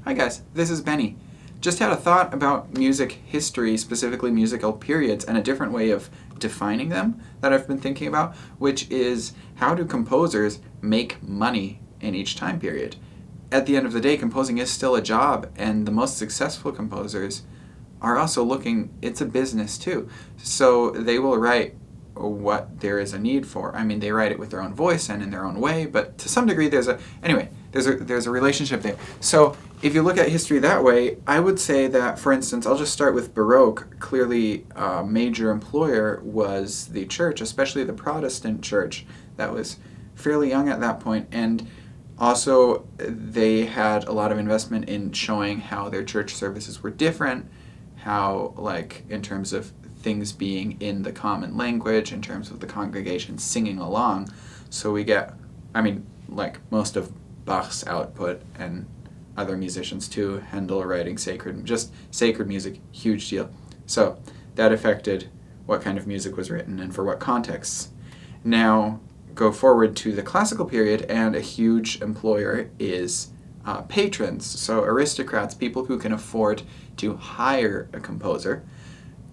Hi guys, this is Benny. Just had a thought about music history, specifically musical periods, and a different way of defining them that I've been thinking about, which is how do composers make money in each time period? At the end of the day, composing is still a job, and the most successful composers are also looking, it's a business too. So they will write what there is a need for. I mean, they write it with their own voice and in their own way, but to some degree there's a relationship there. So if you look at history that way, I would say that, for instance, I'll just start with Baroque. Clearly, a major employer was the church, especially the Protestant church that was fairly young at that point, and also they had a lot of investment in showing how their church services were different, how, like, in terms of things being in the common language, in terms of the congregation singing along. So we get, I mean, like most of Bach's output and other musicians too, Handel writing sacred music, huge deal. So that affected what kind of music was written and for what contexts. Now go forward to the classical period, and a huge employer is patrons, so aristocrats, people who can afford to hire a composer.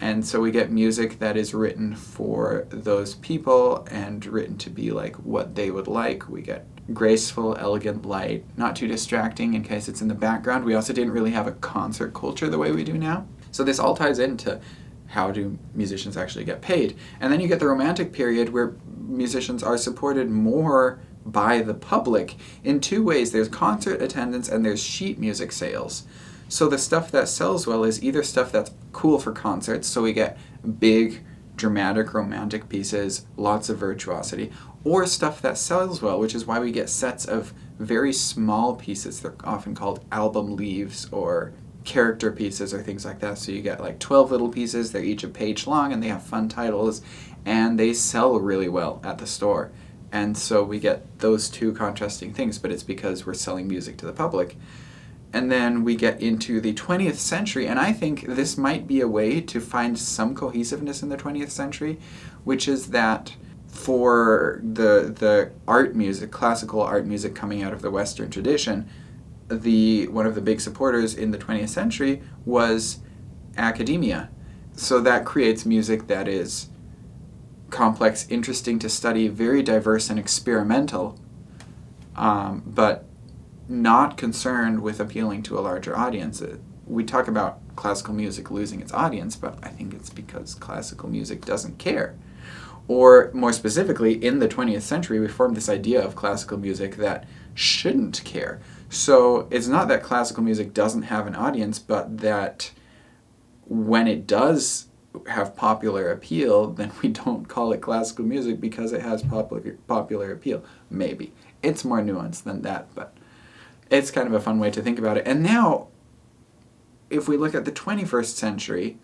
And so we get music that is written for those people and written to be like what they would like. We get graceful, elegant, light, not too distracting in case it's in the background. We also didn't really have a concert culture the way we do now. So this all ties into how do musicians actually get paid. And then you get the Romantic period where musicians are supported more by the public in two ways. There's concert attendance and there's sheet music sales. So the stuff that sells well is either stuff that's cool for concerts, so we get big, dramatic, romantic pieces, lots of virtuosity, or stuff that sells well, which is why we get sets of very small pieces. They're often called album leaves or character pieces or things like that. So you get like 12 little pieces, they're each a page long, and they have fun titles, and they sell really well at the store. And so we get those two contrasting things, but it's because we're selling music to the public. And then we get into the 20th century, and I think this might be a way to find some cohesiveness in the 20th century, which is that for the art music, classical art music coming out of the Western tradition, one of the big supporters in the 20th century was academia. So that creates music that is complex, interesting to study, very diverse and experimental, but not concerned with appealing to a larger audience. We talk about classical music losing its audience, but I think it's because classical music doesn't care. Or more specifically, in the 20th century, we formed this idea of classical music that shouldn't care. So it's not that classical music doesn't have an audience, but that when it does have popular appeal, then we don't call it classical music because it has popular appeal. Maybe. It's more nuanced than that, but it's kind of a fun way to think about it. And now, if we look at the 21st century,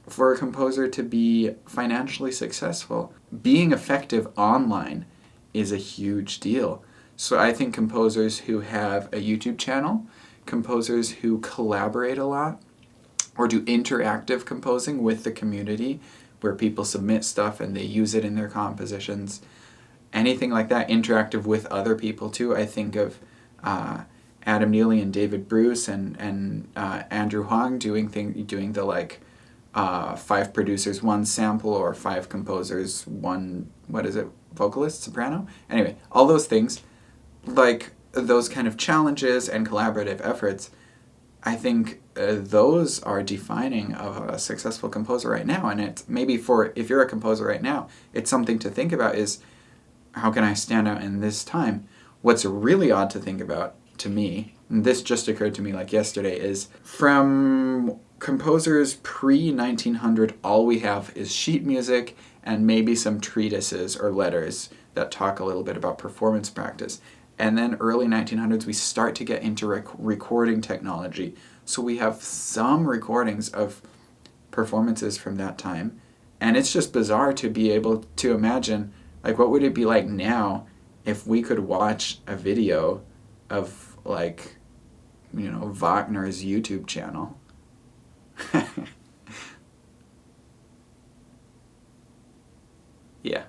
for a composer to be financially successful, being effective online is a huge deal. So I think composers who have a YouTube channel, composers who collaborate a lot, or do interactive composing with the community, where people submit stuff and they use it in their compositions, anything like that, interactive with other people too. I think of Adam Neely and David Bruce and Andrew Huang doing the like 5 producers, 1 sample, or 5 composers, 1, vocalist, soprano? Anyway, all those things, like those kind of challenges and collaborative efforts, I think those are defining of a successful composer right now. And it's maybe if you're a composer right now, it's something to think about is, how can I stand out in this time? What's really odd to think about, to me, and this just occurred to me like yesterday, is from composers pre-1900, all we have is sheet music and maybe some treatises or letters that talk a little bit about performance practice. And then early 1900s, we start to get into recording technology. So we have some recordings of performances from that time. And it's just bizarre to be able to imagine, like, what would it be like now if we could watch a video of, like, Wagner's YouTube channel. Yeah.